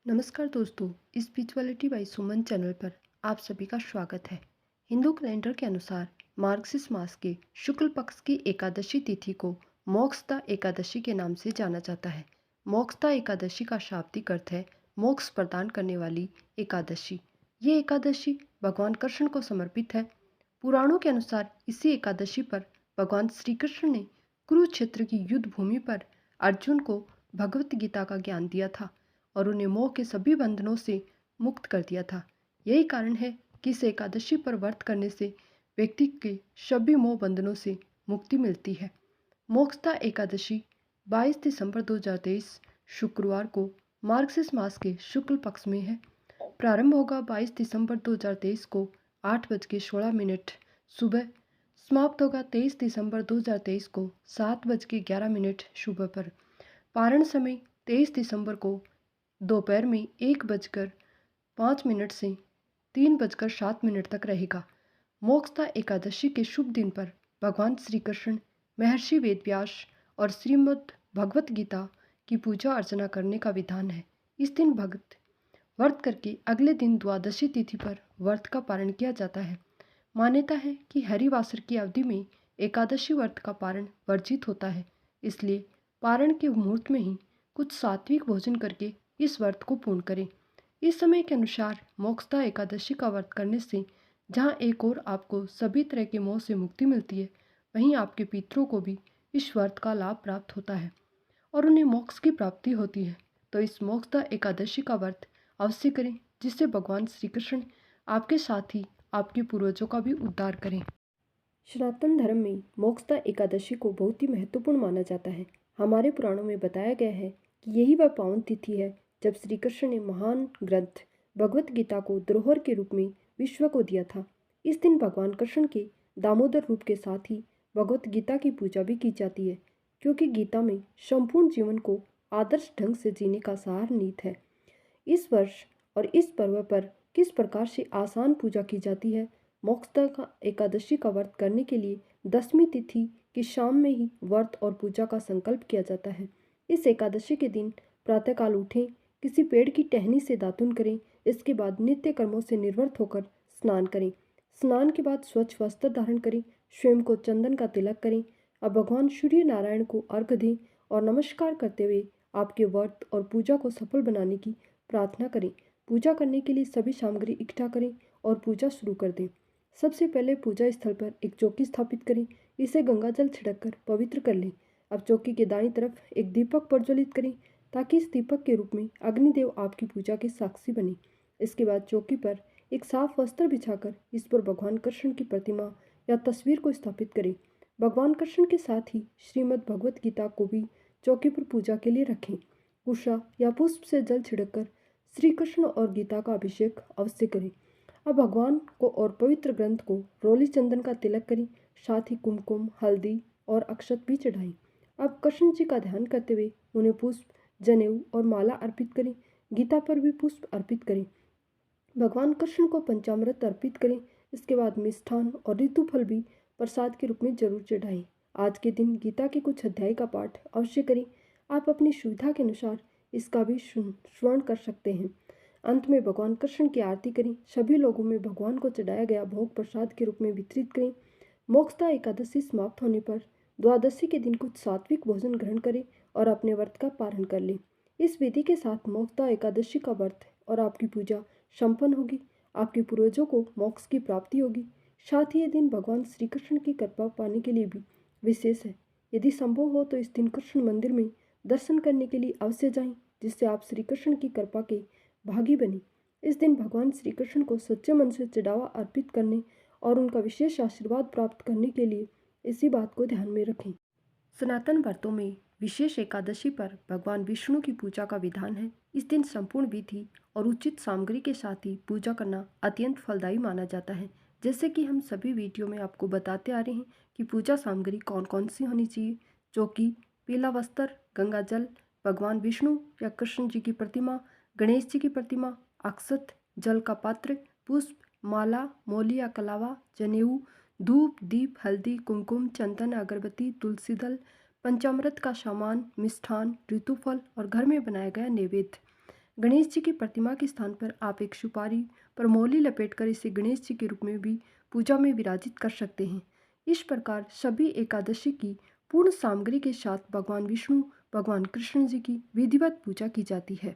नमस्कार दोस्तों, spirituality bye सुमन channel पर आप सभी का स्वागत है। हिंदू कैलेंडर के अनुसार मार्गशीर्ष मास के शुक्ल पक्ष की एकादशी तिथि को मोक्षदा एकादशी के नाम से जाना जाता है। मोक्षदा एकादशी का शाब्दिक अर्थ है मोक्ष प्रदान करने वाली एकादशी। ये एकादशी भगवान कृष्ण को समर्पित है। पुराणों के अनुसार इसी एकादशी पर भगवान श्री कृष्ण ने कुरुक्षेत्र की युद्ध भूमि पर अर्जुन को भगवत गीता का ज्ञान दिया था और उन्हें मोह के सभी बंधनों से मुक्त कर दिया था। यही कारण है कि इस एकादशी पर व्रत करने से व्यक्ति के सभी मोह बंधनों से मुक्ति मिलती है। मोक्षदा एकादशी 22 दिसंबर 2023 शुक्रवार को मार्गशीर्ष मास के शुक्ल पक्ष में है। प्रारंभ होगा 22 दिसंबर 2023 को 8:16 सुबह। समाप्त होगा 23 दिसंबर 2023 को 7:11 सुबह पर। पारण समय 23 दिसंबर को दोपहर में 1:05 से 3:07 तक रहेगा। मोक्षदा एकादशी के शुभ दिन पर भगवान श्री कृष्ण, महर्षि वेदव्यास और श्रीमद् भगवत गीता की पूजा अर्चना करने का विधान है। इस दिन भक्त व्रत करके अगले दिन द्वादशी तिथि पर व्रत का पारण किया जाता है। मान्यता है कि हरिवासर की अवधि में एकादशी व्रत का पारण वर्जित होता है, इसलिए पारण के मुहूर्त में ही कुछ सात्विक भोजन करके इस व्रत को पूर्ण करें। इस समय के अनुसार मोक्षदा एकादशी का व्रत करने से जहाँ एक और आपको सभी तरह के मोह से मुक्ति मिलती है, वहीं आपके पितरों को भी इस व्रत का लाभ प्राप्त होता है और उन्हें मोक्ष की प्राप्ति होती है। तो इस मोक्षदा एकादशी का व्रत अवश्य करें, जिससे भगवान श्री कृष्ण आपके साथ ही आपके पूर्वजों का भी उद्धार करें। सनातन धर्म में मोक्षदा एकादशी को बहुत ही महत्वपूर्ण माना जाता है। हमारे पुराणों में बताया गया है कि यही वह पावन तिथि है जब श्री कृष्ण ने महान ग्रंथ भगवत गीता को धरोहर के रूप में विश्व को दिया था। इस दिन भगवान कृष्ण के दामोदर रूप के साथ ही भगवत गीता की पूजा भी की जाती है, क्योंकि गीता में संपूर्ण जीवन को आदर्श ढंग से जीने का सार नीत है। इस वर्ष और इस पर्व पर किस प्रकार से आसान पूजा की जाती है। मोक्षदा का एकादशी का व्रत करने के लिए 10वीं तिथि की शाम में ही व्रत और पूजा का संकल्प किया जाता है। इस एकादशी के दिन प्रातःकाल उठें, किसी पेड़ की टहनी से दातुन करें। इसके बाद नित्य कर्मों से निर्वृत्त होकर स्नान करें। स्नान के बाद स्वच्छ वस्त्र धारण करें, स्वयं को चंदन का तिलक करें। अब भगवान सूर्य नारायण को अर्घ्य दें और नमस्कार करते हुए आपके व्रत और पूजा को सफल बनाने की प्रार्थना करें। पूजा करने के लिए सभी सामग्री इकट्ठा करें और पूजा शुरू कर दें। सबसे पहले पूजा स्थल पर एक चौकी स्थापित करें, इसे गंगा जल छिड़ककर पवित्र कर लें। अब चौकी के दाईं तरफ एक दीपक प्रज्वलित करें, ताकि इस दीपक के रूप में अग्निदेव आपकी पूजा के साक्षी बने। इसके बाद चौकी पर एक साफ वस्त्र बिछाकर इस पर भगवान कृष्ण की प्रतिमा या तस्वीर को स्थापित करें। भगवान कृष्ण के साथ ही श्रीमद् भगवत गीता को भी चौकी पर पूजा के लिए रखें। कुशा या पुष्प से जल छिड़ककर श्री कृष्ण और गीता का अभिषेक अवश्य करें। अब भगवान को और पवित्र ग्रंथ को रोली चंदन का तिलक करें, साथ ही कुमकुम, हल्दी और अक्षत भी चढ़ाएं। अब कृष्ण जी का ध्यान करते हुए उन्हें पुष्प, जनेऊ और माला अर्पित करें। गीता पर भी पुष्प अर्पित करें। भगवान कृष्ण को पंचामृत अर्पित करें। इसके बाद मिष्ठान और ऋतुफल भी प्रसाद के रूप में जरूर चढ़ाएं। आज के दिन गीता के कुछ अध्याय का पाठ अवश्य करें। आप अपनी सुविधा के अनुसार इसका भी श्रवण कर सकते हैं। अंत में भगवान कृष्ण की आरती करें। सभी लोगों में भगवान को चढ़ाया गया भोग प्रसाद के रूप में वितरित करें। मोक्षदा एकादशी समाप्त होने पर द्वादशी के दिन कुछ सात्विक भोजन ग्रहण करें और अपने व्रत का पारण कर लें। इस विधि के साथ मोक्षदा एकादशी का व्रत और आपकी पूजा संपन्न होगी। आपके पूर्वजों को मोक्ष की प्राप्ति होगी। साथ ही यह दिन भगवान श्री कृष्ण की कृपा पाने के लिए भी विशेष है। यदि संभव हो तो इस दिन कृष्ण मंदिर में दर्शन करने के लिए अवश्य जाएं, जिससे आप श्री कृष्ण की कृपा के भागी बने। इस दिन भगवान श्री कृष्ण को सच्चे मन से चढ़ावा अर्पित करने और उनका विशेष आशीर्वाद प्राप्त करने के लिए इसी बात को ध्यान में रखें। सनातन व्रतों में विशेष एकादशी पर भगवान विष्णु की पूजा का विधान है। इस दिन संपूर्ण विधि और उचित सामग्री के साथ ही पूजा करना अत्यंत फलदायी माना जाता है। जैसे कि हम सभी वीडियो में आपको बताते आ रहे हैं कि पूजा सामग्री कौन कौन सी होनी चाहिए। चौकी, पीला वस्त्र, गंगा जल, भगवान विष्णु या कृष्ण जी की प्रतिमा, गणेश जी की प्रतिमा, अक्षत, जल का पात्र, पुष्प, माला, मौली या कलावा, जनेऊ, धूप, दीप, हल्दी, कुमकुम, चंदन, अगरबत्ती, तुलसी दल, पंचामृत का सामान, मिष्ठान, ऋतुफल और घर में बनाया गया नैवेद्य। गणेश जी की प्रतिमा के स्थान पर आप एक सुपारी पर मोली लपेटकर इसे गणेश जी के रूप में भी पूजा में विराजित कर सकते हैं। इस प्रकार सभी एकादशी की पूर्ण सामग्री के साथ भगवान विष्णु, भगवान कृष्ण जी की विधिवत पूजा की जाती है।